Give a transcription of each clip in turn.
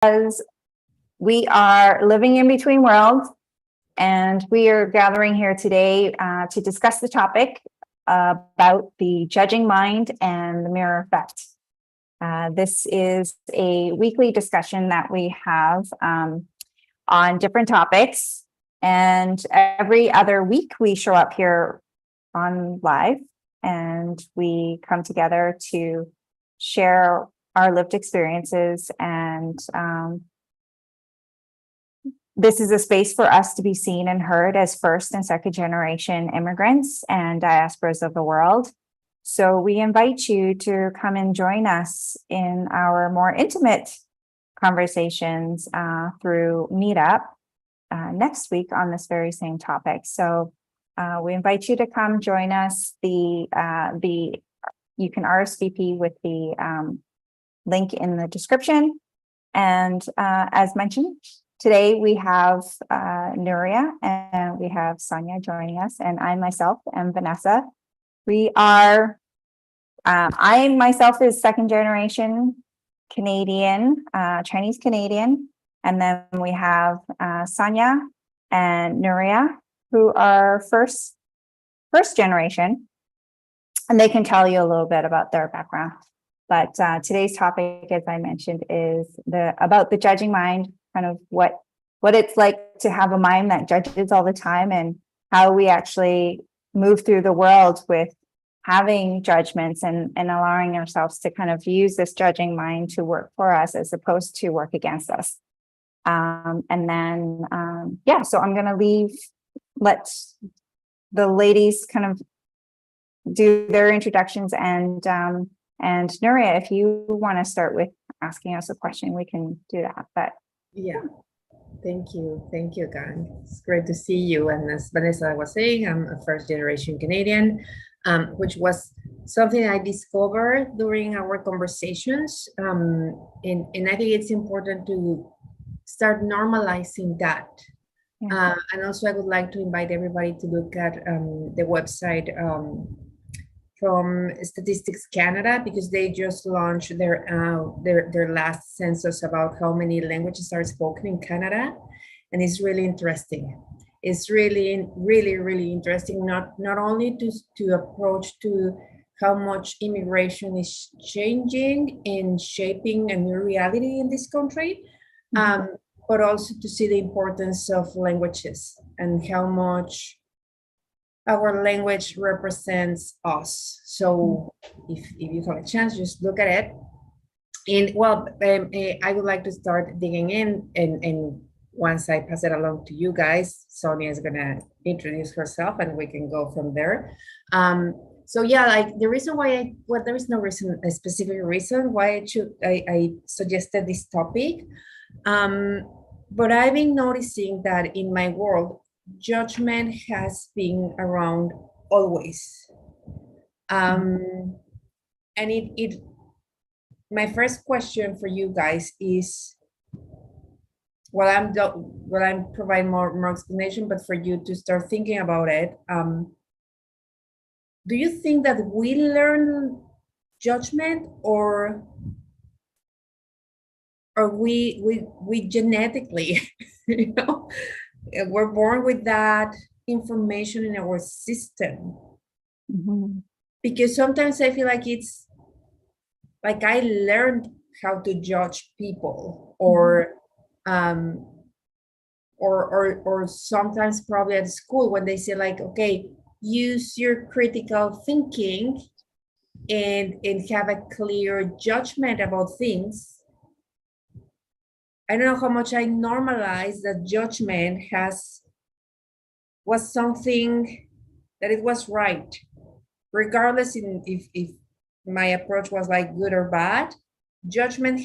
because we are living in between worlds, and we are gathering here today to discuss the topic about the judging mind and the mirror effect. This is a weekly discussion that we have on different topics, and every other week we show up here on live and we come together to share our lived experiences, and this is a space for us to be seen and heard as first and second generation immigrants and diasporas of the world. So we invite you to come and join us in our more intimate conversations through Meetup next week on this very same topic. So we invite you to come join us. You can RSVP with the link in the description. And as mentioned, today we have Nuria and we have Sonia joining us, and I myself am Vanessa. We are, I myself is second generation Canadian, Chinese Canadian, and then we have Sonia and Nuria, who are first generation, and they can tell you a little bit about their background. But today's topic, as I mentioned, is about the judging mind, kind of what it's like to have a mind that judges all the time, and how we actually move through the world with having judgments and allowing ourselves to kind of use this judging mind to work for us as opposed to work against us. So I'm going to let the ladies kind of do their introductions, and Nuria, if you want to start with asking us a question, we can do that. But yeah, thank you, gang. It's great to see you. And as Vanessa was saying, I'm a first generation Canadian, which was something I discovered during our conversations, and I think it's important to start normalizing that. Yeah. And also, I would like to invite everybody to look at the website from Statistics Canada, because they just launched their last census about how many languages are spoken in Canada, and it's really interesting. It's really, really, really interesting. Not only to approach to how much immigration is changing and shaping a new reality in this country, but also to see the importance of languages and how much our language represents us. So if you have a chance, just look at it. And well, I would like to start digging in, and once I pass it along to you guys, Sonia is gonna introduce herself and we can go from there. So yeah, like the reason why there is no reason, a specific reason why I suggested this topic. But I've been noticing that in my world, judgment has been around always. And my first question for you guys is, while I'm providing more explanation, but for you to start thinking about it, do you think that we learn judgment, or we genetically, we're born with that information in our system? Because sometimes I feel like it's like I learned how to judge people, or sometimes probably at school when they say like, okay, use your critical thinking and have a clear judgment about things. I don't know how much I normalized that judgment was something that it was right, regardless if my approach was like good or bad. Judgment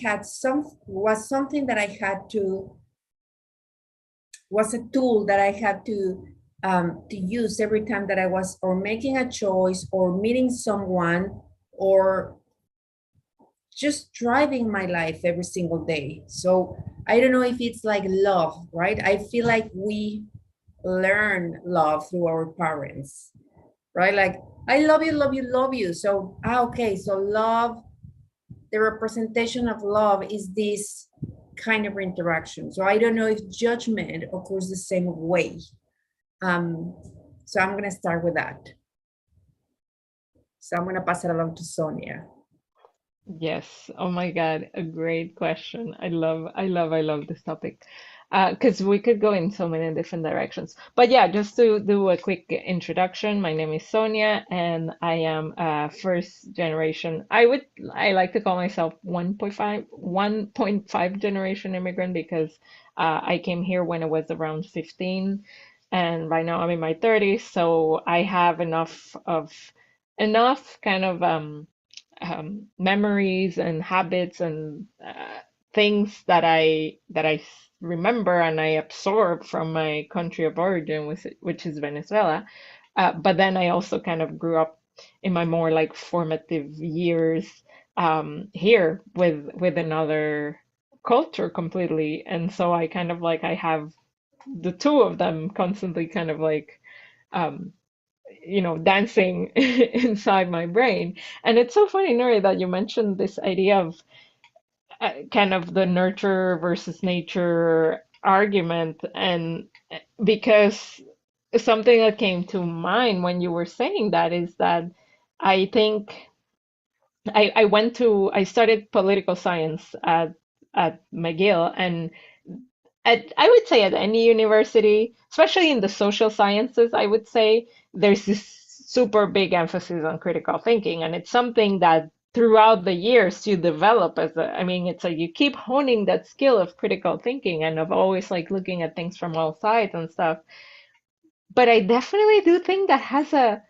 was something that I had to, was a tool that I had to use every time that I was or making a choice or meeting someone or just driving my life every single day. So I don't know if it's like love, right? I feel like we learn love through our parents, right? Like, I love you, love you, love you. So, okay, so love, the representation of love is this kind of interaction. So I don't know if judgment occurs the same way. So I'm going to start with that. So I'm going to pass it along to Sonia. Yes. Oh my God, a great question. I love this topic. Because we could go in so many different directions. But yeah, just to do a quick introduction, my name is Sonia, and I am a first generation. I like to call myself 1.5 generation immigrant because I came here when I was around 15, and right now I'm in my 30s, so I have enough kind of memories and habits and things that I remember and I absorb from my country of origin, which is Venezuela. But then I also kind of grew up in my more like formative years here with another culture completely, and so I kind of like I have the two of them constantly kind of like um, dancing inside my brain. And it's so funny, Nuri, that you mentioned this idea of kind of the nurture versus nature argument. And because something that came to mind when you were saying that is that I think I studied political science at McGill, and I would say at any university, especially in the social sciences, I would say there's this super big emphasis on critical thinking. And it's something that throughout the years you develop I mean, it's like you keep honing that skill of critical thinking and of always like looking at things from all sides and stuff. But I definitely do think that has a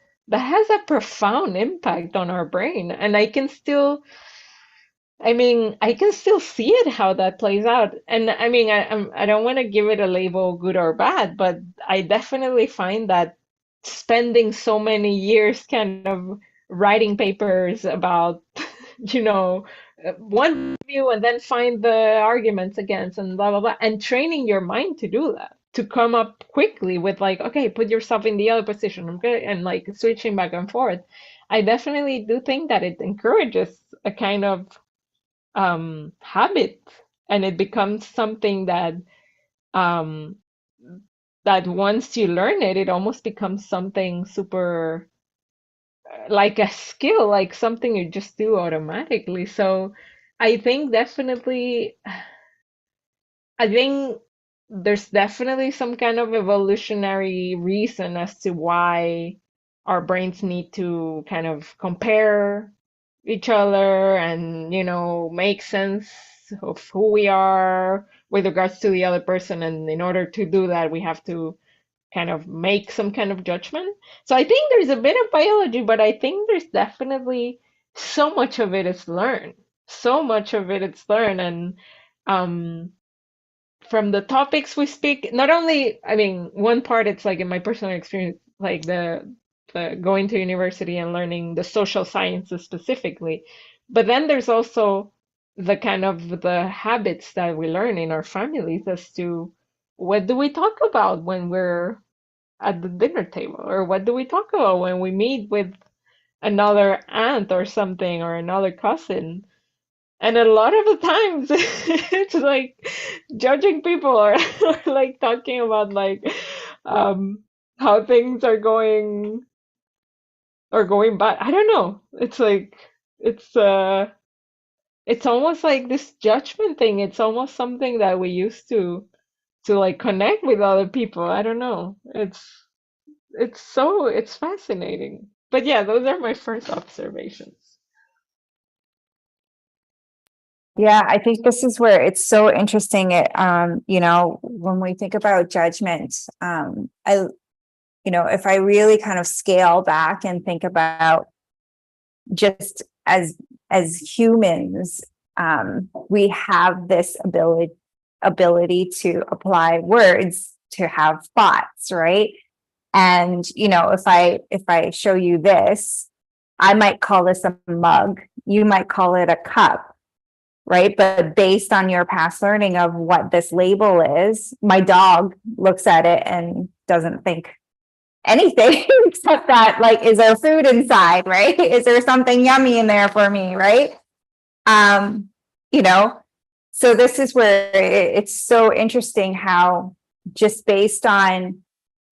profound impact on our brain. And I can still see it how that plays out. And I mean, I don't want to give it a label good or bad, but I definitely find that spending so many years kind of writing papers about, one view and then find the arguments against and blah, blah, blah, and training your mind to do that, to come up quickly with like, okay, put yourself in the other position, okay, and like switching back and forth. I definitely do think that it encourages a kind of habit, and it becomes something um, that once you learn it, it almost becomes something super like a skill, like something you just do automatically. So I think definitely, I think there's definitely some kind of evolutionary reason as to why our brains need to kind of compare each other and, make sense of who we are with regards to the other person. And in order to do that, we have to kind of make some kind of judgment. So I think there's a bit of biology, but I think there's definitely so much of it is learned. So much of it is learned. And um, from the topics we speak, not only, I mean, one part it's like in my personal experience, like the going to university and learning the social sciences specifically, but then there's also the kind of the habits that we learn in our families as to what do we talk about when we're at the dinner table, or what do we talk about when we meet with another aunt or something or another cousin. And a lot of the times it's like judging people or like talking about like um how things are going or going bad. I don't know. It's like it's almost like this judgment thing. It's almost something that we used to like connect with other people. I don't know. It's fascinating. But yeah, those are my first observations. Yeah, I think this is where it's so interesting. When we think about judgment, if I really kind of scale back and think about just as humans, we have this ability to apply words to have thoughts, right? And if I show you this, I might call this a mug, you might call it a cup, right? But based on your past learning of what this label is, my dog looks at it and doesn't think anything except that, like, is there food inside, right? Is there something yummy in there for me, right? Um, you know, So this is where it's so interesting how just based on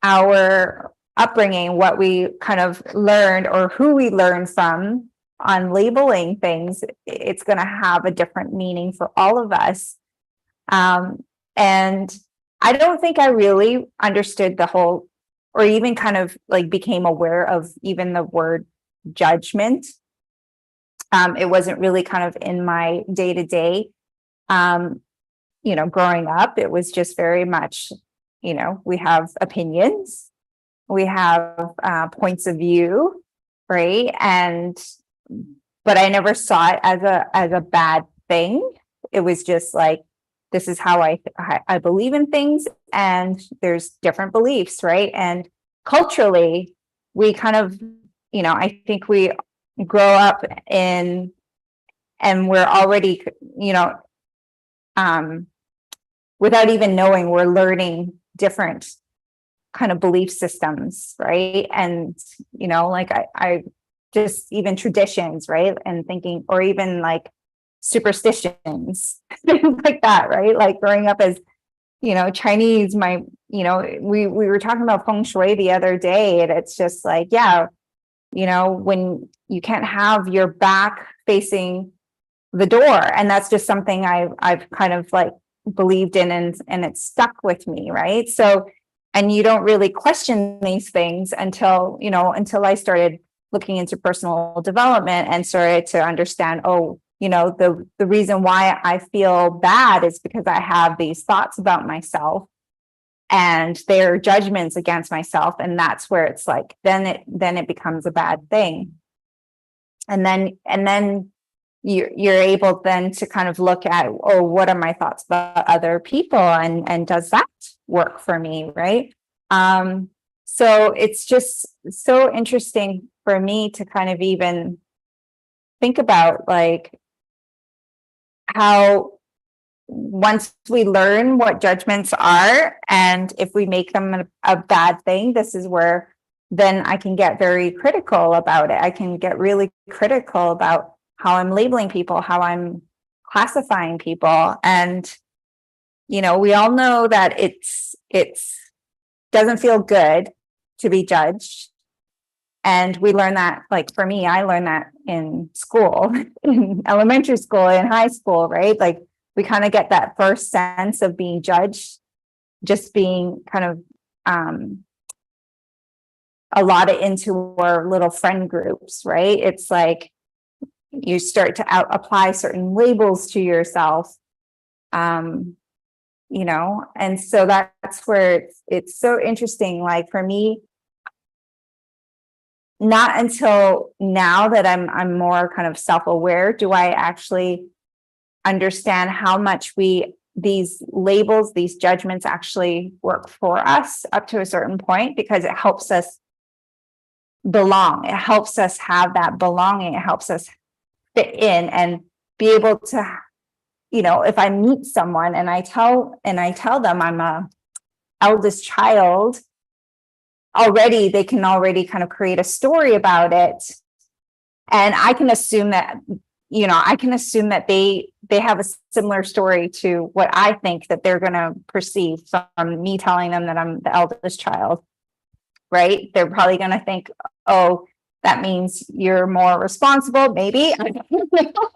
our upbringing, what we kind of learned or who we learned from on labeling things, it's going to have a different meaning for all of us. And I don't think I really understood the whole, or even kind of like became aware of even the word judgment. It wasn't really kind of in my day to day. Growing up, it was just very much, we have opinions, we have points of view, right? But I never saw it as a bad thing. It was just like, this is how I believe in things, and there's different beliefs, right? And culturally, we kind of, I think we grow up and we're already, without even knowing, we're learning different kind of belief systems, right? And, like I just even traditions, right? And thinking, or even like superstitions, things like that, right? Like growing up as, Chinese, we were talking about feng shui the other day, and it's just like, yeah, when you can't have your back facing the door, and that's just something I've kind of like believed in, and it's stuck with me, right? So, and you don't really question these things until I started looking into personal development and started to understand, the reason why I feel bad is because I have these thoughts about myself, and they're judgments against myself, and that's where it's like then it becomes a bad thing. And then you're able then to kind of look at, what are my thoughts about other people, and does that work for me, right? So it's just so interesting for me to kind of even think about like how once we learn what judgments are, and if we make them a bad thing, this is where then I can get very critical about it. I can get really critical about how I'm labeling people, how I'm classifying people. And, we all know that it's doesn't feel good to be judged. And we learn that, like for me, I learned that in school, in elementary school, in high school, right? Like we kind of get that first sense of being judged, just being kind of allotted into our little friend groups, right? It's like you start to apply certain labels to yourself, and so that's where it's so interesting. Like for me, not until now that I'm more kind of self-aware do I actually understand how much these labels, these judgments actually work for us up to a certain point, because it helps us belong. It helps us have that belonging. It helps us fit in and be able to, if I meet someone and I tell them I'm a eldest child, already they can already kind of create a story about it. And I can assume that, they have a similar story to what I think that they're going to perceive from me telling them that I'm the eldest child, right? They're probably going to think, oh, that means you're more responsible, maybe,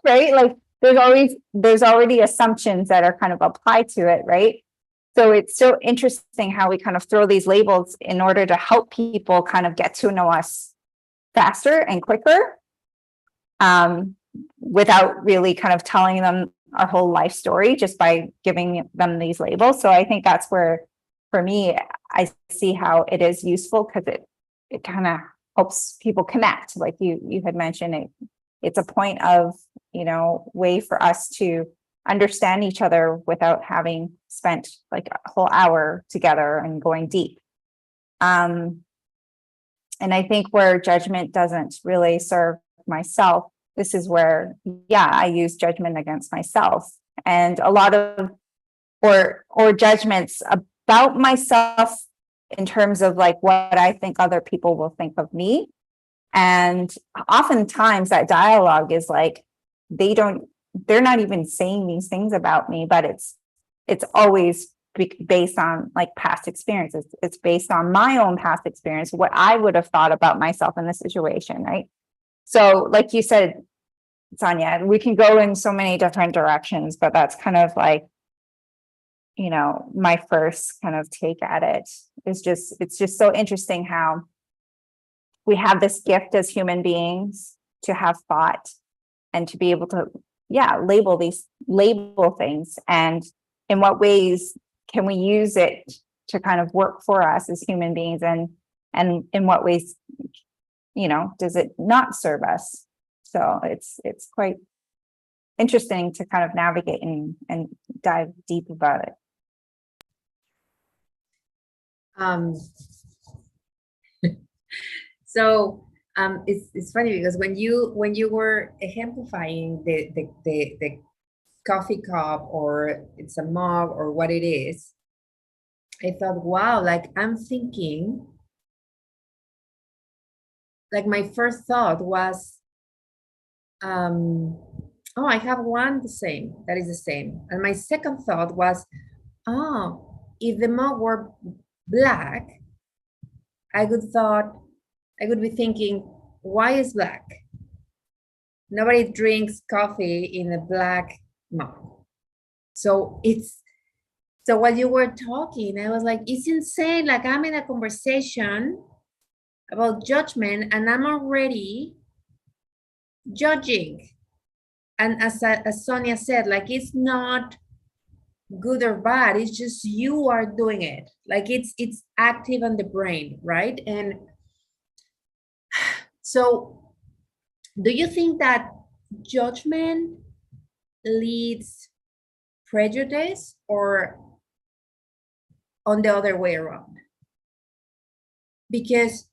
right? Like there's already assumptions that are kind of applied to it, right? So it's so interesting how we kind of throw these labels in order to help people kind of get to know us faster and quicker, without really kind of telling them our whole life story, just by giving them these labels. So I think that's where, for me, I see how it is useful, because it kind of helps people connect. Like you had mentioned, it's a point of, way for us to understand each other without having spent like a whole hour together and going deep. And I think where judgment doesn't really serve myself, this is where, I use judgment against myself, and a lot of, or judgments about myself in terms of like what I think other people will think of me. And oftentimes that dialogue is like, they don't they're not even saying these things about me, but it's always based on like past experiences. It's based on my own past experience, what I would have thought about myself in this situation, right? So like you said, Sonia, we can go in so many different directions, but that's kind of like, you know, my first kind of take at it is just, it's just so interesting how we have this gift as human beings to have thought and to be able to, label things, and in what ways can we use it to kind of work for us as human beings, and in what ways, you know, does it not serve us? So it's quite interesting to kind of navigate and dive deep about it. It's funny because when you were exemplifying the coffee cup, or it's a mug or what it is, I thought, wow, like I'm thinking, like my first thought was, oh, I have one that is the same. And my second thought was, oh, if the mug were black, I would be thinking, why is black? Nobody drinks coffee in a black mug. So while you were talking, I was like, it's insane. Like I'm in a conversation about judgment and I'm already judging. And as Sonia said, like it's not good or bad, it's just you are doing it. Like it's active on the brain, right? And so do you think that judgment leads prejudice, or on the other way around? Because,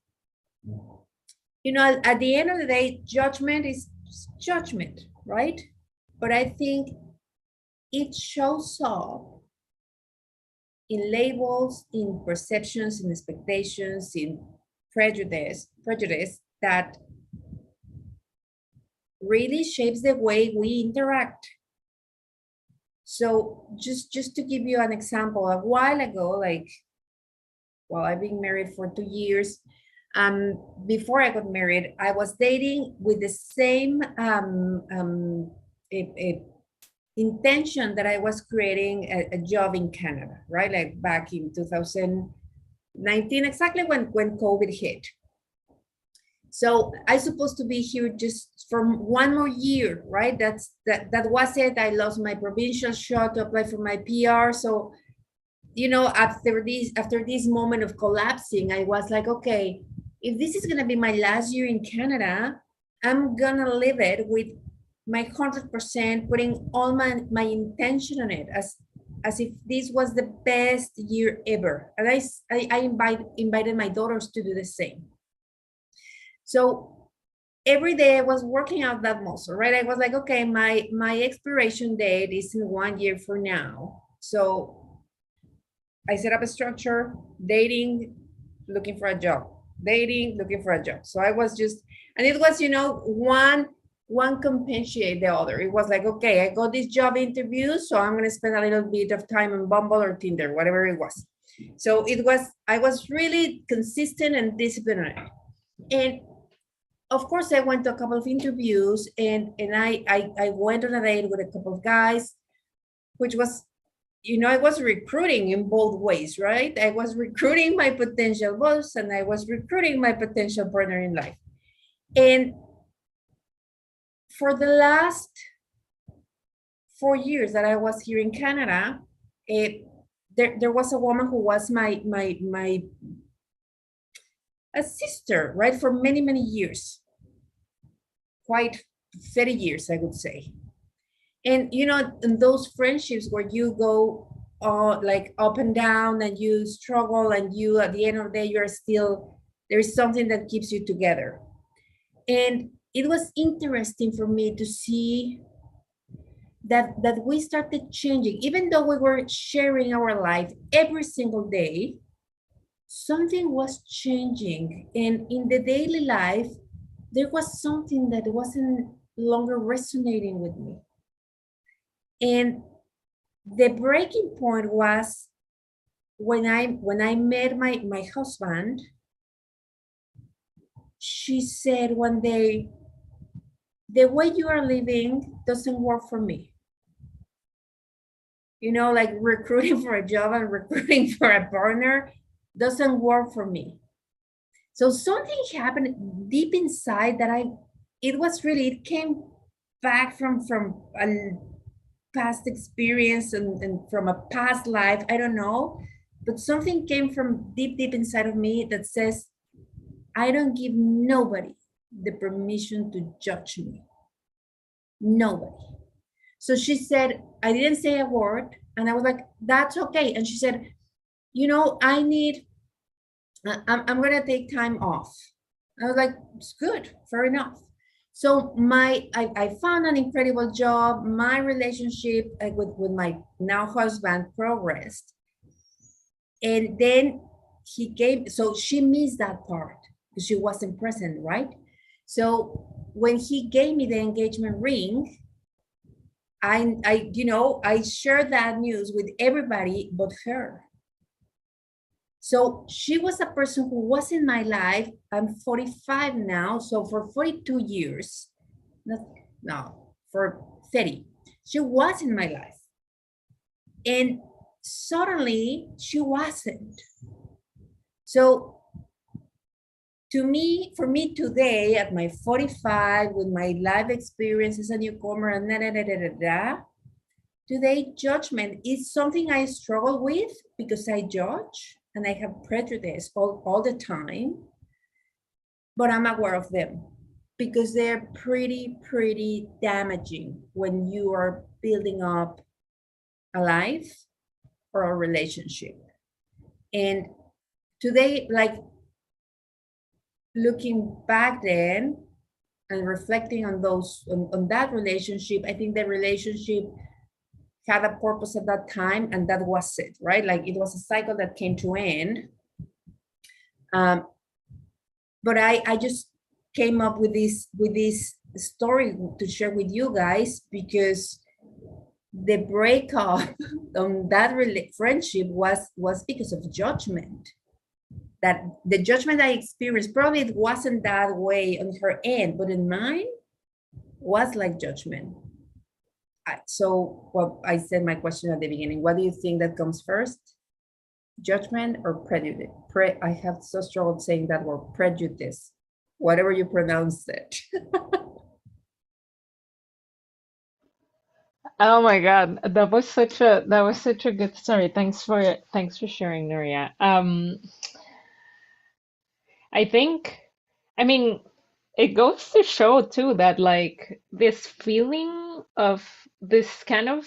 you know, at the end of the day, judgment is judgment, right? But I think it shows up in labels, in perceptions, in expectations, in prejudice that really shapes the way we interact. So just to give you an example, a while ago, like, well, I've been married for 2 years. Before I got married, I was dating with the same intention that I was creating a job in Canada, right? Like back in 2019, exactly when COVID hit. So I supposed to be here just for 1 more year, right? That was it. I lost my provincial shot to apply for my PR. So, you know, after this moment of collapsing, I was like, okay, if this is gonna be my last year in Canada, I'm gonna live it with my 100%, putting all my intention on it, as if this was the best year ever. And I invited my daughters to do the same. So every day I was working out that muscle, right? I was like, okay, my expiration date is in 1 year from now. So I set up a structure, dating, looking for a job, dating, looking for a job. So I was just, and it was, you know, one compensate the other. It was like, okay, I got this job interview, so I'm going to spend a little bit of time on Bumble or Tinder, whatever it was. So I was really consistent and disciplined. And of course, I went to a couple of interviews, and I went on a date with a couple of guys, which was, you know, I was recruiting in both ways, right? I was recruiting my potential boss, and I was recruiting my potential partner in life. And for the last 4 years that I was here in Canada, there was a woman who was a sister, right, for many, many years, quite 30 years, I would say. And, you know, in those friendships where you go like up and down and you struggle, and you, at the end of the day, you're still, there is something that keeps you together. And it was interesting for me to see that we started changing, even though we were sharing our life every single day. Something was changing, and in the daily life, there was something that wasn't longer resonating with me. And the breaking point was when I met my husband. She said one day, the way you are living doesn't work for me. You know, like recruiting for a job and recruiting for a partner doesn't work for me. So something happened deep inside that it came back from a past experience and from a past life, I don't know, but something came from deep inside of me that says, I don't give nobody the permission to judge me. Nobody. So she said, I didn't say a word, and I was like, that's okay. And she said, you know, I'm gonna take time off. I was like, it's good, fair enough. So I found an incredible job. My relationship with my now husband progressed. And then so she missed that part because she wasn't present, right? So when he gave me the engagement ring, I shared that news with everybody but her. So she was a person who was in my life. I'm 45 now, so for 42 years, for 30, she was in my life. And suddenly she wasn't. So for me today, at my 45, with my life experience as a newcomer, and today judgment is something I struggle with because I judge and I have prejudice all the time, but I'm aware of them because they're pretty damaging when you are building up a life or a relationship. And today, like looking back then and reflecting on that relationship, I think the relationship had a purpose at that time, and that was it, right? Like it was a cycle that came to end. But I just came up with this story to share with you guys because the breakup on that friendship was because of judgment. That the judgment I experienced, probably it wasn't that way on her end, but in mine was like judgment. So well, I said my question at the beginning, what do you think that comes first? Judgment or prejudice? I have so struggled saying that word, prejudice, whatever you pronounce it. Oh my God, that was such a good story. Thanks for sharing, Nuria. I think, I mean, it goes to show too that like this feeling of this kind of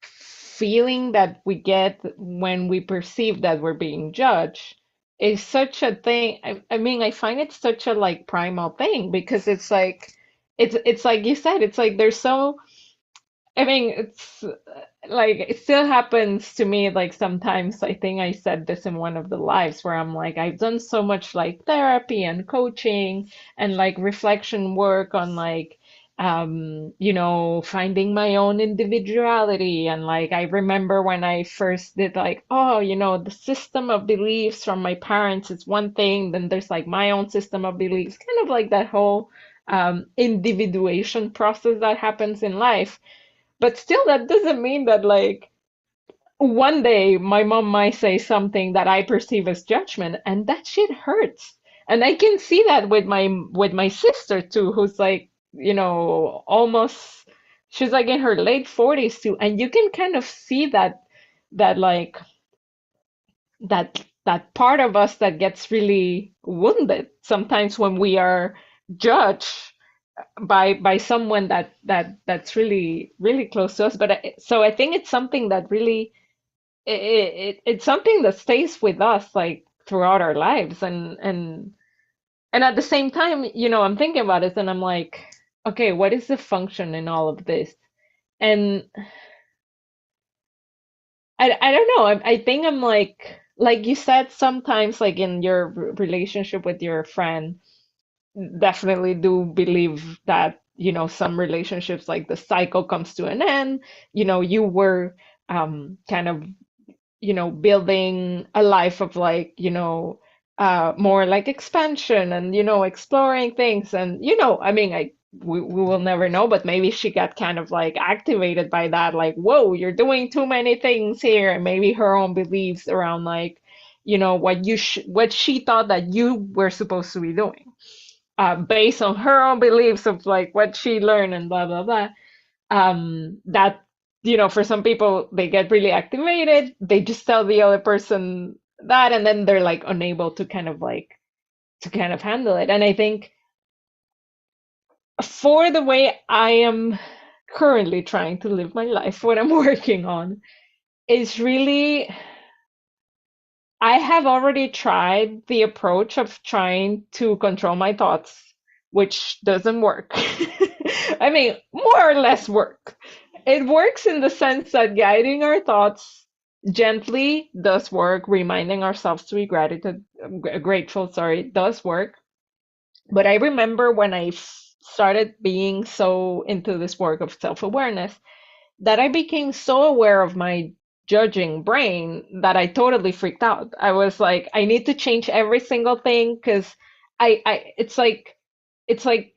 feeling that we get when we perceive that we're being judged is such a thing. I mean, I find it such a like primal thing because it's like you said, it's like there's so I mean, it's like it still happens to me. Like sometimes I think I said this in one of the lives where I'm like, I've done so much like therapy and coaching and like reflection work on like, finding my own individuality. And like, I remember when I first did like, oh, the system of beliefs from my parents is one thing, then there's like my own system of beliefs, kind of like that whole individuation process that happens in life. But still, that doesn't mean that, like, one day my mom might say something that I perceive as judgment, and that shit hurts. And I can see that with my sister too, who's like, almost she's like in her late 40s too, and you can kind of see that like that part of us that gets really wounded sometimes when we are judged by someone that's really close to us. But so I think it's something that really it's something that stays with us like throughout our lives, and at the same time, I'm thinking about it and I'm like, okay, what is the function in all of this? And I don't know. I think I'm like you said, sometimes like in your relationship with your friend, definitely do believe that some relationships, like the cycle comes to an end. You were kind of building a life of like, more like expansion and, exploring things. And, I mean, we will never know, but maybe she got kind of like activated by that, like, whoa, you're doing too many things here. And maybe her own beliefs around like, what she thought that you were supposed to be doing, based on her own beliefs of like what she learned and blah, blah, blah. That for some people, they get really activated, they just tell the other person that, and then they're like unable to kind of handle it. And I think for the way I am currently trying to live my life, what I'm working on is really, I have already tried the approach of trying to control my thoughts, which doesn't work. I mean, more or less work. It works in the sense that guiding our thoughts gently does work. Reminding ourselves to be grateful, does work. But I remember when I started being so into this work of self-awareness, that I became so aware of my judging brain that I totally freaked out. I was like, I need to change every single thing, because it's like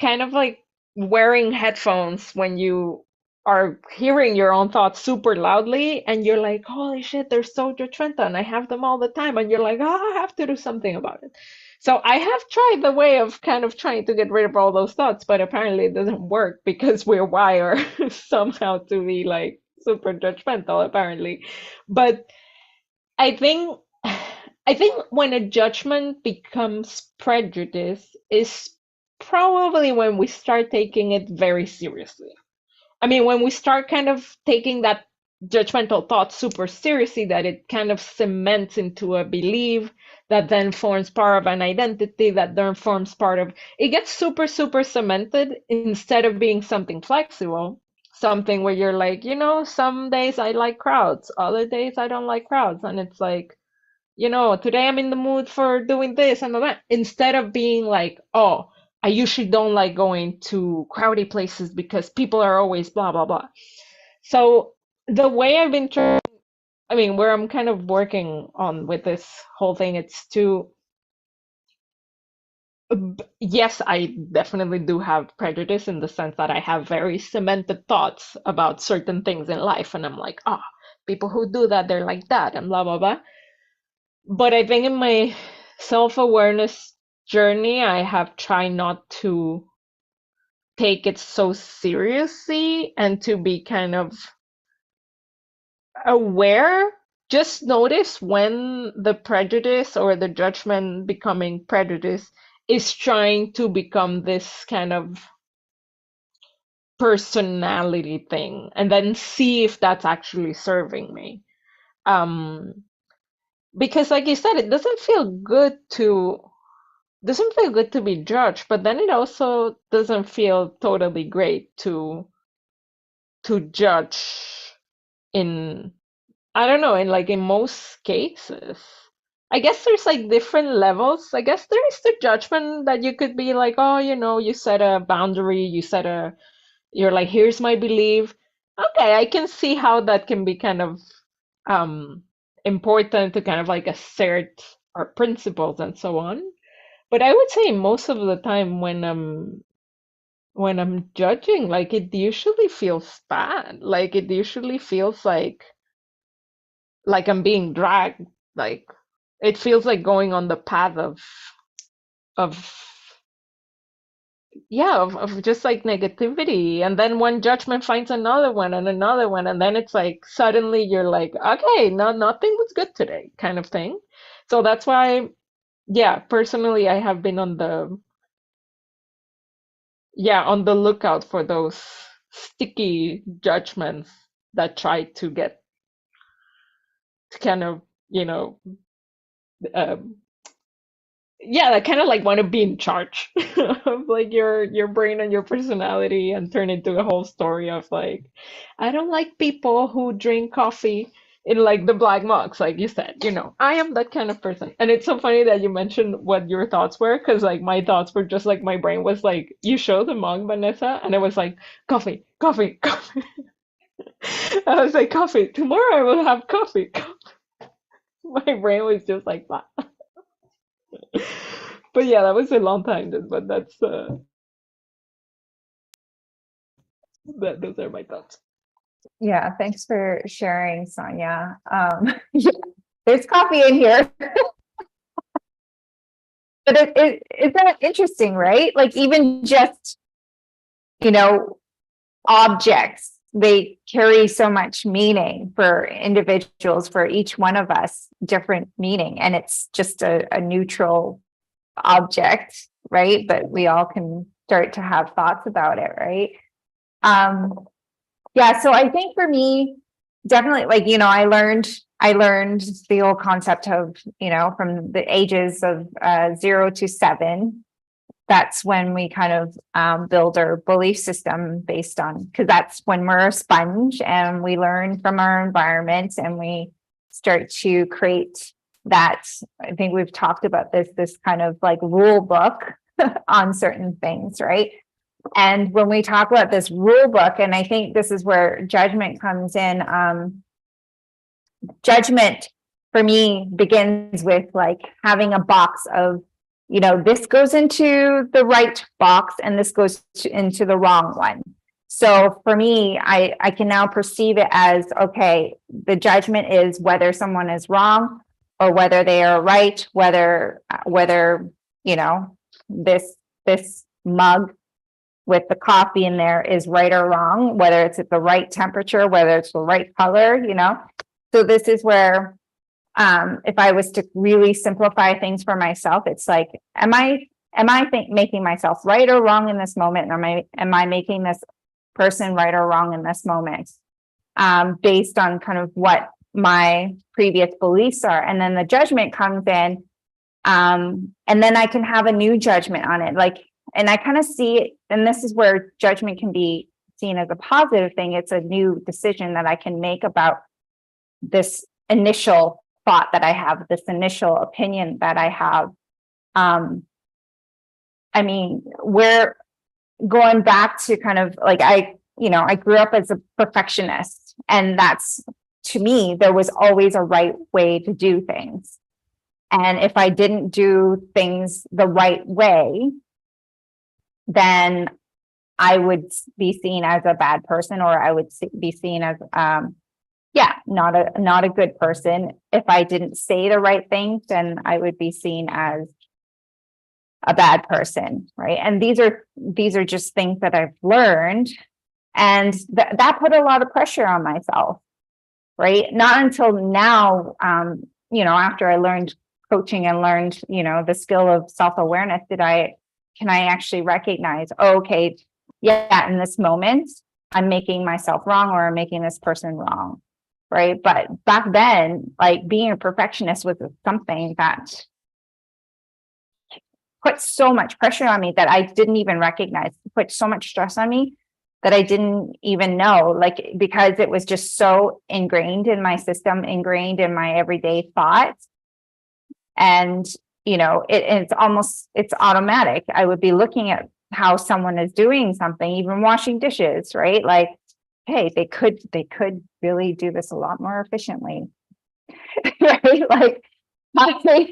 kind of like wearing headphones when you are hearing your own thoughts super loudly, and you're like, holy shit, they're so judgmental and I have them all the time, and you're like, oh, I have to do something about it. So I have tried the way of kind of trying to get rid of all those thoughts, but apparently it doesn't work because we're wired somehow to be like super judgmental, apparently. But I think I think when a judgment becomes prejudice is probably when we start taking it very seriously. I mean, when we start kind of taking that judgmental thought super seriously, that it kind of cements into a belief that then forms part of an identity, that then forms part of it, gets super, super cemented instead of being something flexible, something where you're like, some days I like crowds, other days I don't like crowds. And it's like, today I'm in the mood for doing this and that, instead of being like, oh, I usually don't like going to crowded places because people are always blah, blah, blah. So the way I've been trying, I mean, where I'm kind of working on with this whole thing, it's to, yes, I definitely do have prejudice in the sense that I have very cemented thoughts about certain things in life. And I'm like, people who do that, they're like that and blah, blah, blah. But I think in my self-awareness journey, I have tried not to take it so seriously and to be kind of aware. Just notice when the prejudice or the judgment becoming prejudice is trying to become this kind of personality thing, and then see if that's actually serving me. Um, because like you said, it doesn't feel good to be judged, but then it also doesn't feel totally great to judge in, I don't know, in most cases. I guess there's like different levels. I guess there is the judgment that you could be like, oh, you set a boundary, you're like, here's my belief. Okay, I can see how that can be kind of um important to kind of like assert our principles and so on. But I would say most of the time when I'm judging, like it usually feels bad. Like it usually feels like I'm being dragged. Like it feels like going on the path of yeah, of just like negativity. And then one judgment finds another one and another one, and then it's like suddenly you're like, okay, no, nothing was good today, kind of thing. So that's why, yeah, personally I have been on the lookout for those sticky judgments that try to get to kind of, um, yeah, that kind of like want to be in charge of like your brain and your personality, and turn into a whole story of like, I don't like people who drink coffee in like the black box, like you said, I am that kind of person. And it's so funny that you mentioned what your thoughts were, because like my thoughts were just like my brain was like, you show the mug, Vanessa, and it was like coffee, coffee, coffee. I was like, coffee. Tomorrow I will have coffee. My brain was just like that. But yeah, that was a long time, but that's those are my thoughts. Yeah, thanks for sharing, Sonia. Yeah, there's coffee in here. But isn't that interesting, right? Like even just, objects, they carry so much meaning for individuals, for each one of us, different meaning. And it's just a neutral object, right? But we all can start to have thoughts about it, right? Yeah, so I think for me, definitely, like, I learned the whole concept of, from the ages of 0 to 7. That's when we kind of build our belief system based on, because that's when we're a sponge and we learn from our environment and we start to create that. I think we've talked about this kind of like rule book on certain things, right? And when we talk about this rule book, and I think this is where judgment comes in, judgment for me begins with like having a box of, this goes into the right box and this goes into the wrong one. So for me, I can now perceive it as, okay, the judgment is whether someone is wrong or whether they are right, whether this mug with the coffee in there is right or wrong, whether it's at the right temperature, whether it's the right color, So this is where, if I was to really simplify things for myself, it's like, am I making myself right or wrong in this moment? And am I making this person right or wrong in this moment? Based on kind of what my previous beliefs are. And then the judgment comes in, and then I can have a new judgment on it. Like, and I kind of see it, and this is where judgment can be seen as a positive thing. It's a new decision that I can make about this initial thought that I have, this initial opinion that I have. I mean, we're going back to kind of like, I grew up as a perfectionist, and that's, to me, there was always a right way to do things. And if I didn't do things the right way, then I would be seen as a bad person, or I would be seen as, not a good person. If I didn't say the right things, then I would be seen as a bad person, right? And these are just things that I've learned, and that put a lot of pressure on myself, right? Not until now, after I learned coaching and learned, the skill of self-awareness, can I actually recognize, okay, yeah, in this moment, I'm making myself wrong, or I'm making this person wrong, right? But back then, like, being a perfectionist was something that put so much pressure on me that I didn't even recognize, put so much stress on me that I didn't even know, like, because it was just so ingrained in my system, ingrained in my everyday thoughts. And it's automatic. I would be looking at how someone is doing something, even washing dishes, right? Like, hey, they could really do this a lot more efficiently, right? Like,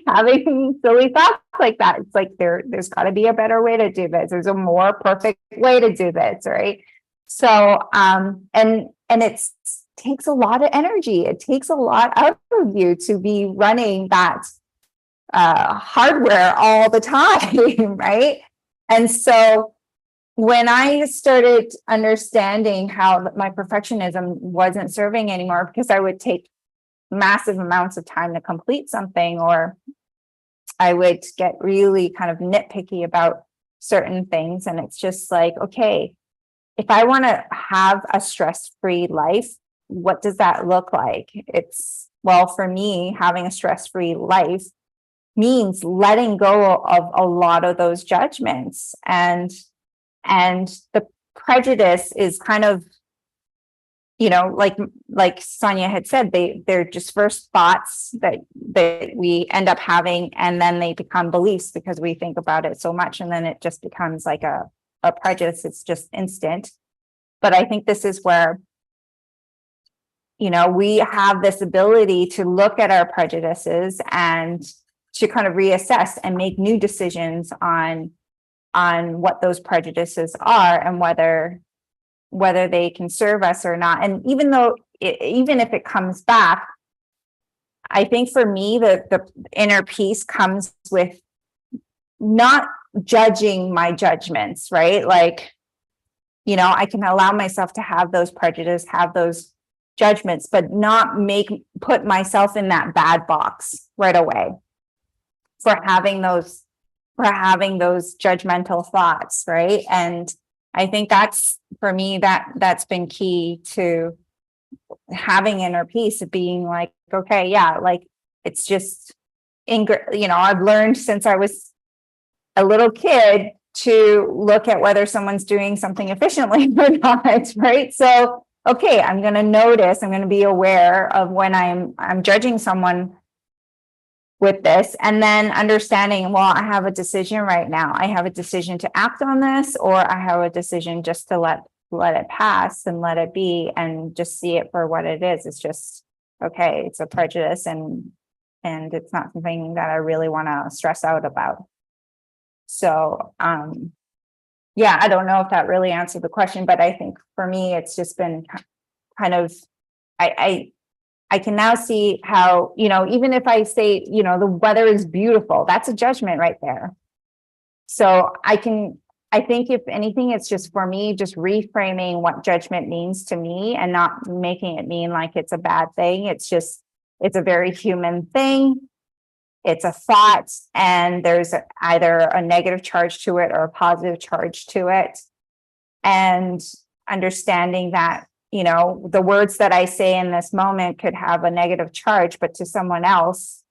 having silly thoughts like that. It's like, there's got to be a better way to do this. There's a more perfect way to do this, right? So, and it takes a lot of energy. It takes a lot out of you to be running that hardware all the time, right? And so when I started understanding how my perfectionism wasn't serving anymore, because I would take massive amounts of time to complete something, or I would get really kind of nitpicky about certain things. And it's just like, okay, if I want to have a stress-free life, what does that look like? Well, for me, having a stress-free life means letting go of a lot of those judgments, and the prejudice is kind of, like Sonia had said, they're just first thoughts that we end up having, and then they become beliefs because we think about it so much, and then it just becomes like a prejudice. It's just instant. But I think this is where, we have this ability to look at our prejudices and to kind of reassess and make new decisions on what those prejudices are and whether they can serve us or not. And even if it comes back, I think for me, the inner peace comes with not judging my judgments, right? Like, I can allow myself to have those prejudices, have those judgments, but not put myself in that bad box right away for having those judgmental thoughts, right? And I think that's, for me, that's been key to having inner peace, of being like, okay, yeah, like it's just, I've learned since I was a little kid to look at whether someone's doing something efficiently or not, right? So, okay, I'm going to notice, I'm going to be aware of when I'm judging someone with this, and then understanding, well, I have a decision right now. I have a decision to act on this, or I have a decision just to let it pass and let it be and just see it for what it is. It's just, okay, it's a prejudice, and it's not something that I really want to stress out about. So, yeah, I don't know if that really answered the question, but I think for me, it's just been kind of, I can now see how, even if I say, the weather is beautiful, that's a judgment right there. So I think if anything, it's just, for me, just reframing what judgment means to me and not making it mean like it's a bad thing. It's a very human thing. It's a thought, and there's either a negative charge to it or a positive charge to it. And understanding that, the words that I say in this moment could have a negative charge, but to someone else,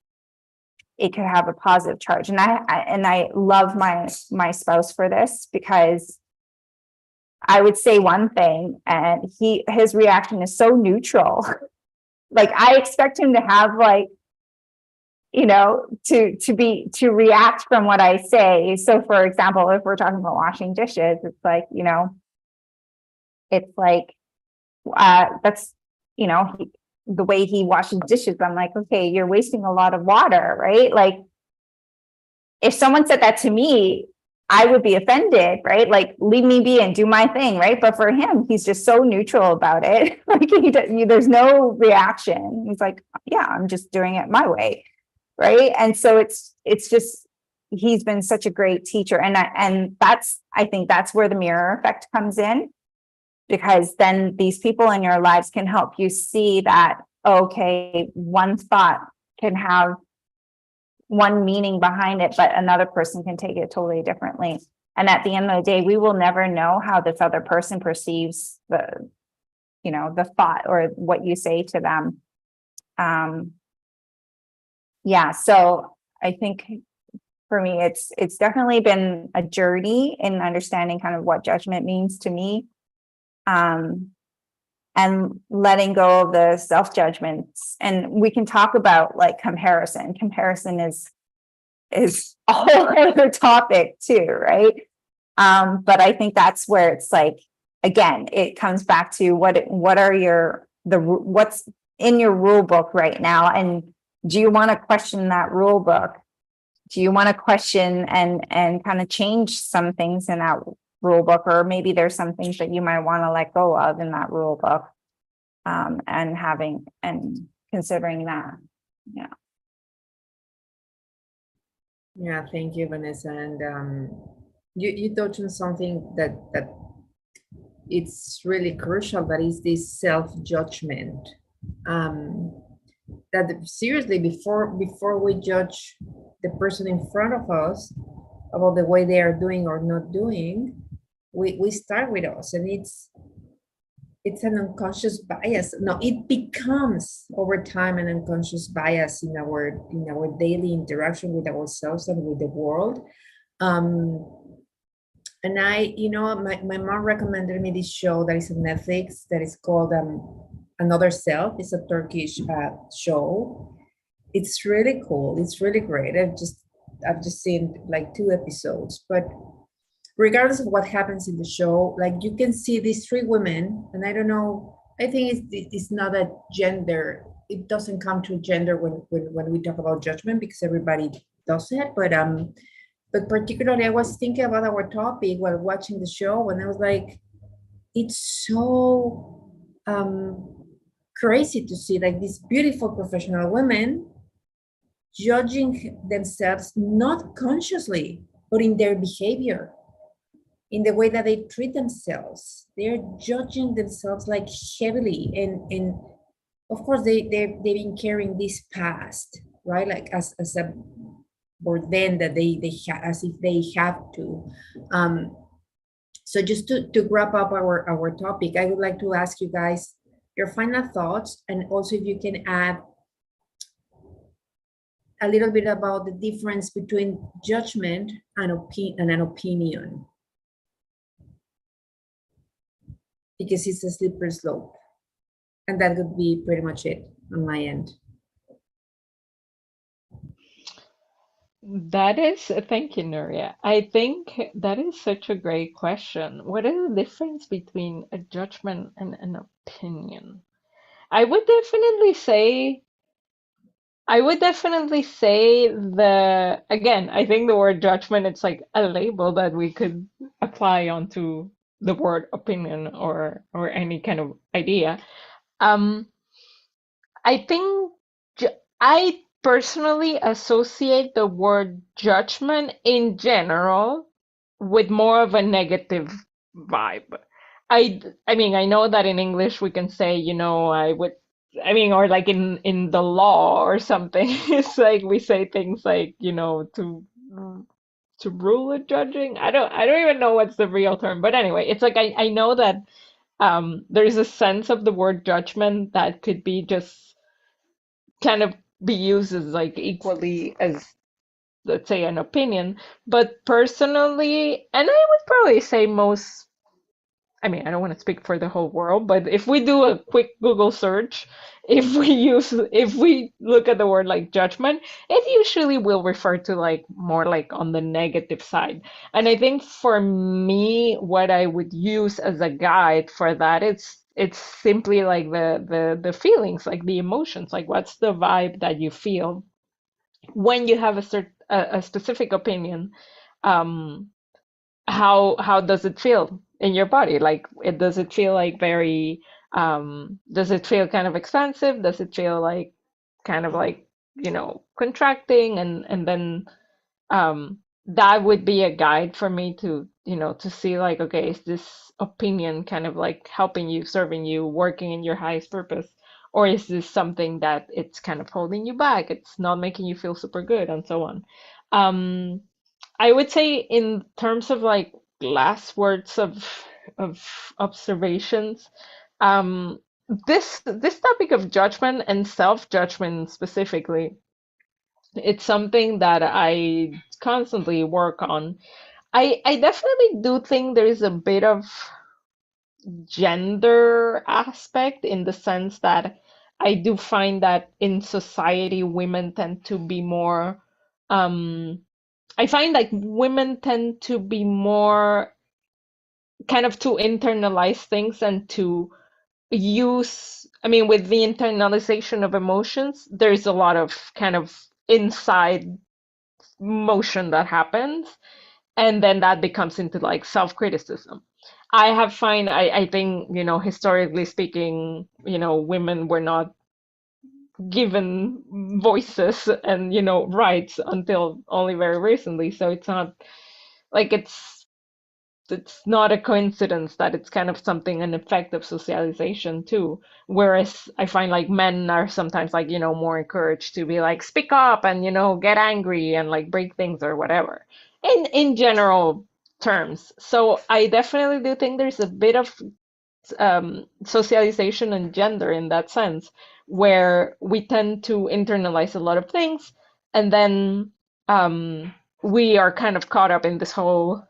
it could have a positive charge. And I love my spouse for this, because I would say one thing and his reaction is so neutral. Like, I expect him to have to react from what I say. So for example, if we're talking about washing dishes, it's like, that's, the way he washes dishes, I'm like, okay, you're wasting a lot of water, right? Like, if someone said that to me, I would be offended, right? Like, leave me be and do my thing, right? But for him, he's just so neutral about it. Like, there's no reaction. He's like, yeah, I'm just doing it my way, right? And so it's just, he's been such a great teacher, and I think that's where the mirror effect comes in, because then these people in your lives can help you see that, okay, one thought can have one meaning behind it, but another person can take it totally differently. And at the end of the day, we will never know how this other person perceives the thought or what you say to them. Yeah, so I think for me, it's definitely been a journey in understanding kind of what judgment means to me. And letting go of the self-judgments. And we can talk about like comparison. Comparison is a whole other topic too, right? But I think that's where it's like, again, it comes back to what's in your rule book right now, and do you want to question that rule book? Do you want to question and kind of change some things in that rule book, or maybe there's some things that you might want to let go of in that rule book, and considering that. Yeah, thank you, Vanessa. And you touched on something that it's really crucial, that is this self-judgment. That seriously, before we judge the person in front of us about the way they are doing or not doing, we start with us, and it's an unconscious bias. No, it becomes over time an unconscious bias in our daily interaction with ourselves and with the world. And my mom recommended me this show that is on Netflix that is called Another Self. It's a Turkish show. It's really cool. It's really great. I've just seen like 2 episodes, but regardless of what happens in the show, like you can see these 3 women, and I don't know. I think it's not a gender. It doesn't come to gender when we talk about judgment because everybody does it. But particularly, I was thinking about our topic while watching the show, and I was like, it's so crazy to see like these beautiful professional women judging themselves not consciously, but in their behavior, in the way that they treat themselves. They're judging themselves like heavily, and of course they've been carrying this past, right? Like as a burden that as if they have to. Um, so just to wrap up our topic, I would like to ask you guys your final thoughts, and also if you can add a little bit about the difference between judgment and an opinion, because it's a slippery slope. And that would be pretty much it on my end. Thank you, Nuria. I think that is such a great question. What is the difference between a judgment and an opinion? I would definitely say, again, I think the word judgment, it's like a label that we could apply onto the word opinion or any kind of idea. Um, I think I personally associate the word judgment in general with more of a negative vibe. I mean, I know that in English we can say, or like in the law or something, it's like we say things like, to rule a judging. I don't even know what's the real term, but anyway, it's like I know that there's a sense of the word judgment that could be just kind of be used as like equally as, let's say, an opinion. But personally, and I would probably say most, I mean, I don't want to speak for the whole world, but if we do a quick Google search, if we look at the word like judgment, it usually will refer to like more like on the negative side. And I think for me, what I would use as a guide for that, it's simply like the feelings, like the emotions, like what's the vibe that you feel when you have a specific opinion. um how does it feel in your body? Like, does it feel like very, does it feel kind of expansive? Does it feel like kind of like, contracting? And then that would be a guide for me to, to see like, okay, is this opinion kind of like helping you, serving you, working in your highest purpose? Or is this something that it's kind of holding you back? It's not making you feel super good, and so on. Um, I would say in terms of like last words of observations, um, this topic of judgment and self-judgment specifically, it's something that I constantly work on. I definitely do think there is a bit of gender aspect, in the sense that I do find that in society women tend to be more, um I find like women tend to be more kind of to internalize things and to use, I mean, with the internalization of emotions, there's a lot of kind of inside motion that happens, and then that becomes into like self-criticism. I think, historically speaking, women were not given voices and, rights until only very recently. So it's not like it's not a coincidence that it's kind of something, an effect of socialization too. Whereas I find like men are sometimes like, more encouraged to be like, speak up and, get angry and like break things or whatever, in general terms. So I definitely do think there's a bit of socialization and gender in that sense, where we tend to internalize a lot of things, and then we are kind of caught up in this whole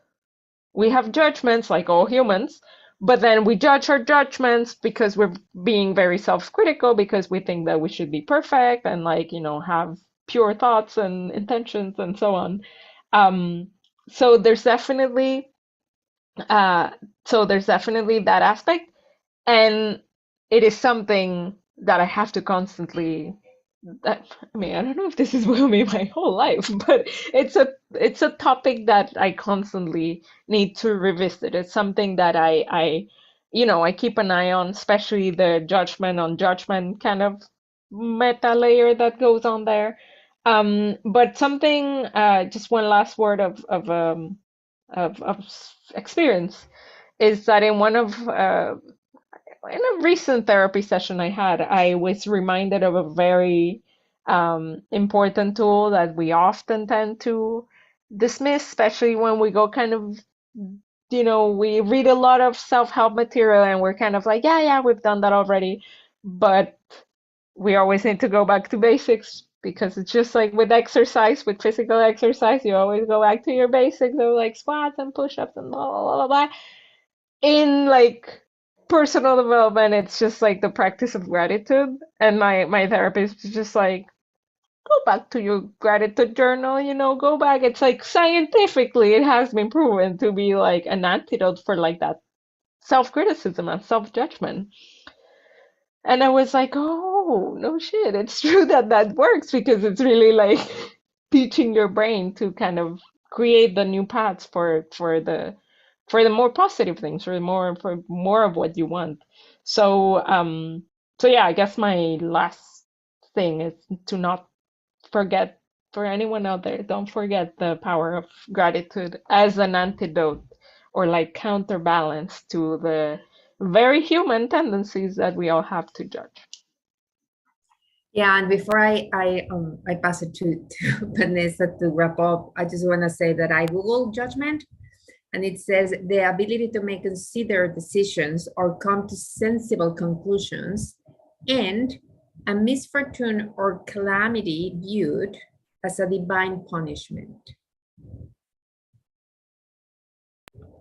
we have judgments like all humans, but then we judge our judgments because we're being very self-critical because we think that we should be perfect and like, have pure thoughts and intentions and so on. Um, so there's definitely uh, so there's definitely that aspect, and it is something that I have to constantly. I mean, I don't know if this is with me my whole life, but it's a topic that I constantly need to revisit. It's something that I keep an eye on, especially the judgment on judgment kind of meta layer that goes on there. But something, just one last word of experience is that in a recent therapy session I had, I was reminded of a very important tool that we often tend to dismiss, especially when we go kind of, we read a lot of self-help material and we're kind of like, yeah, yeah, we've done that already. But we always need to go back to basics because it's just like with exercise, with physical exercise, you always go back to your basics of like squats and push-ups and blah, blah, blah, blah. In like personal development, it's just like the practice of gratitude. And my therapist is just like, go back to your gratitude journal, go back. It's like scientifically, it has been proven to be like an antidote for like that self-criticism and self-judgment. And I was like, oh, no shit. It's true that that works because it's really like teaching your brain to kind of create the new paths for the more positive things, for more of what you want. So yeah, I guess my last thing is to not forget, for anyone out there, don't forget the power of gratitude as an antidote or like counterbalance to the very human tendencies that we all have to judge. Yeah, and before I pass it to Vanessa to wrap up, I just want to say that I Googled judgment, and it says the ability to make considered decisions or come to sensible conclusions, and a misfortune or calamity viewed as a divine punishment.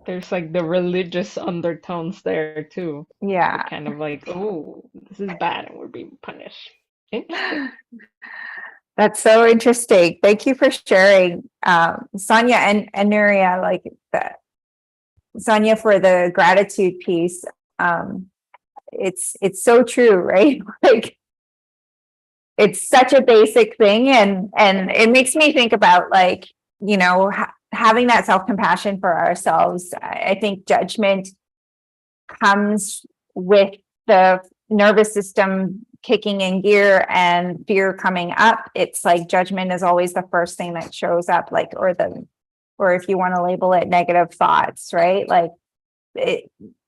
There's like the religious undertones there too. Yeah. Kind of like, oh, this is bad and we're being punished. Interesting. That's so interesting. Thank you for sharing, Sonia and Nuria, like that. Sonia, for the gratitude piece. It's so true, right? Like it's such a basic thing, and it makes me think about like, having that self-compassion for ourselves. I think judgment comes with the nervous system kicking in gear and fear coming up. It's like judgment is always the first thing that shows up, like, or if you want to label it, negative thoughts, right? Like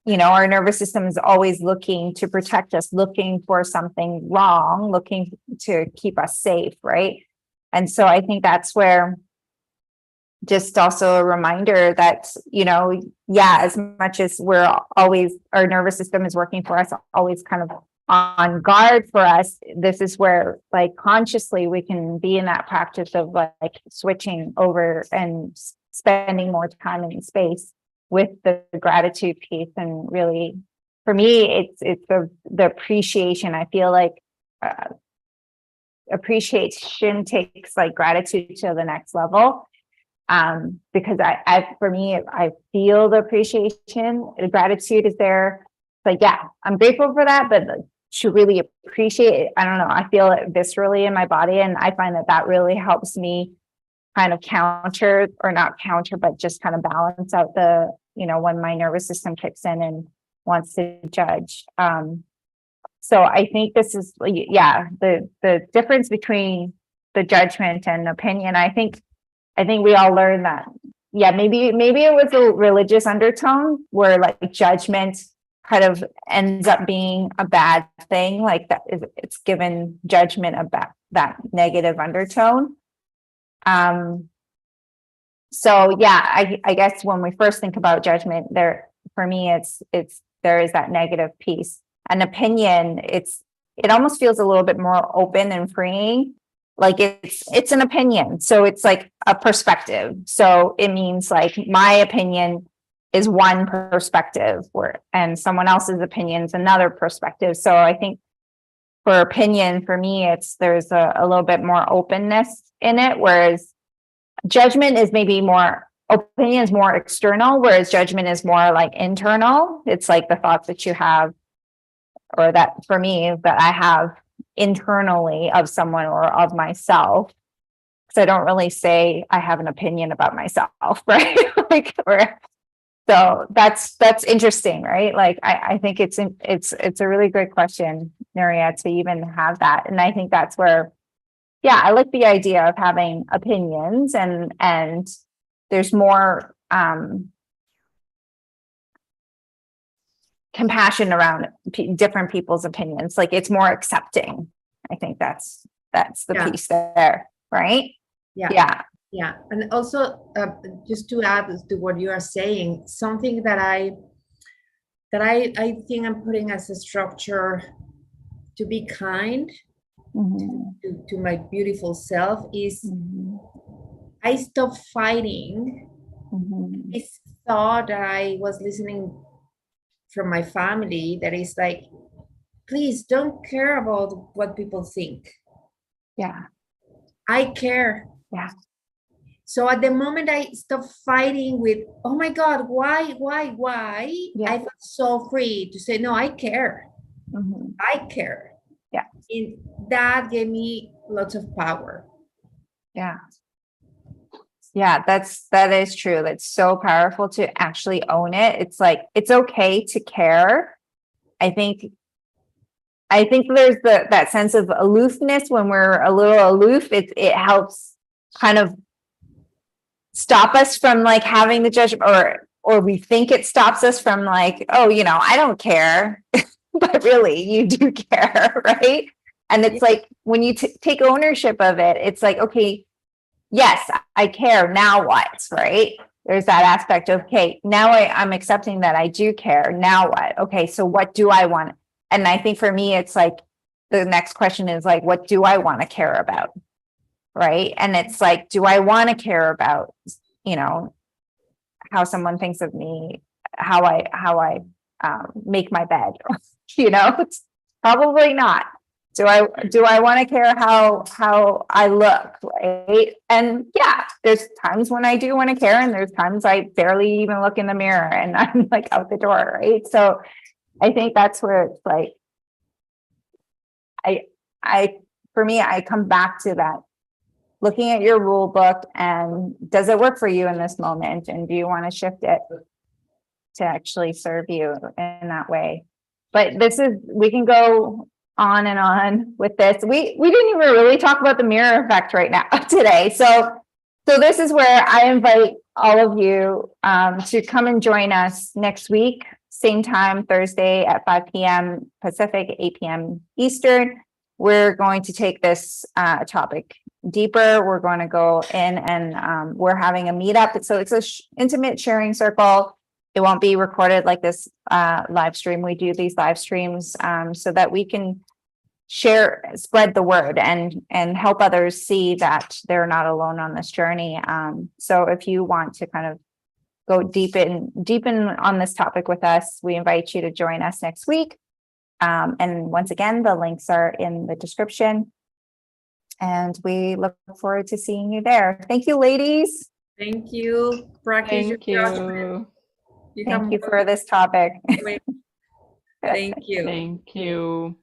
our nervous system is always looking to protect us, looking for something wrong, looking to keep us safe, right? And so I think that's where, just also a reminder that, as much as our nervous system is working for us, always kind of on guard for us, this is where like consciously we can be in that practice of like switching over and spending more time in space with the gratitude piece. And really, for me, it's the appreciation. I feel like appreciation takes like gratitude to the next level. Because for me, I feel the appreciation. The gratitude is there. Like, yeah, I'm grateful for that, but to really appreciate it, I don't know, I feel it viscerally in my body. And I find that really helps me kind of counter, or not counter, but just kind of balance out the, when my nervous system kicks in and wants to judge. So I think this is, the difference between the judgment and opinion. I think we all learned that. Yeah, maybe it was a religious undertone where like judgment kind of ends up being a bad thing. Like it's given judgment about that negative undertone. So yeah, I guess when we first think about judgment, for me, it's there is that negative piece. An opinion, it almost feels a little bit more open and freeing. Like it's an opinion. So it's like a perspective. So it means like my opinion is one perspective, and someone else's opinion is another perspective. So I think for opinion, for me, there's a little bit more openness in it, whereas judgment is maybe more, opinion is more external, whereas judgment is more like internal. It's like the thoughts that you have, or that for me, that I have internally of someone or of myself. Because I don't really say I have an opinion about myself, right? So that's interesting, right? Like I think it's a really good question, Nuria, to even have that. And I think that's where, yeah, I like the idea of having opinions, and there's more compassion around different people's opinions. Like it's more accepting. I think that's the piece there, right? Yeah. And also, just to add to what you are saying, something that I think I'm putting as a structure to be kind to my beautiful self is I stopped fighting this thought that I was listening from my family that is like, please don't care about what people think. Yeah. I care. Yeah. So at the moment I stopped fighting with, oh my God, why? Yeah. I felt so free to say, no, I care. I care. Yeah. And that gave me lots of power. Yeah. Yeah, that is true. That's so powerful to actually own it. It's like, it's okay to care. I think there's that sense of aloofness when we're a little aloof. It helps kind of stop us from like having the judgment, or we think it stops us from like, oh, I don't care, but really you do care, right? And it's like when you take ownership of it, it's like, okay, yes, I care. Now what, right? There's that aspect of, okay, now I'm accepting that I do care. Now what? Okay, so what do I want? And I think for me, it's like the next question is like, what do I want to care about? Right. And it's like, do I want to care about, how someone thinks of me, how I make my bed? It's probably not. Do I want to care how I look, right? And yeah, there's times when I do want to care, and there's times I barely even look in the mirror and I'm like out the door, right? So I think that's where it's like, for me, I come back to that, looking at your rule book, and does it work for you in this moment? And do you want to shift it to actually serve you in that way? But we can go on and on with this. We didn't even really talk about the mirror effect right now today. So this is where I invite all of you to come and join us next week, same time, Thursday at 5 p.m. Pacific, 8 p.m. Eastern. We're going to take this topic deeper. We're going to go in and we're having a meetup. So it's an intimate sharing circle. It won't be recorded like this live stream. We do these live streams so that we can spread the word and help others see that they're not alone on this journey. So if you want to kind of go deepen on this topic with us, we invite you to join us next week. And once again, the links are in the description. And we look forward to seeing you there. Thank you, ladies. Thank you. Practice Thank your you. judgment. Thank you for this topic. Thank you. Thank you.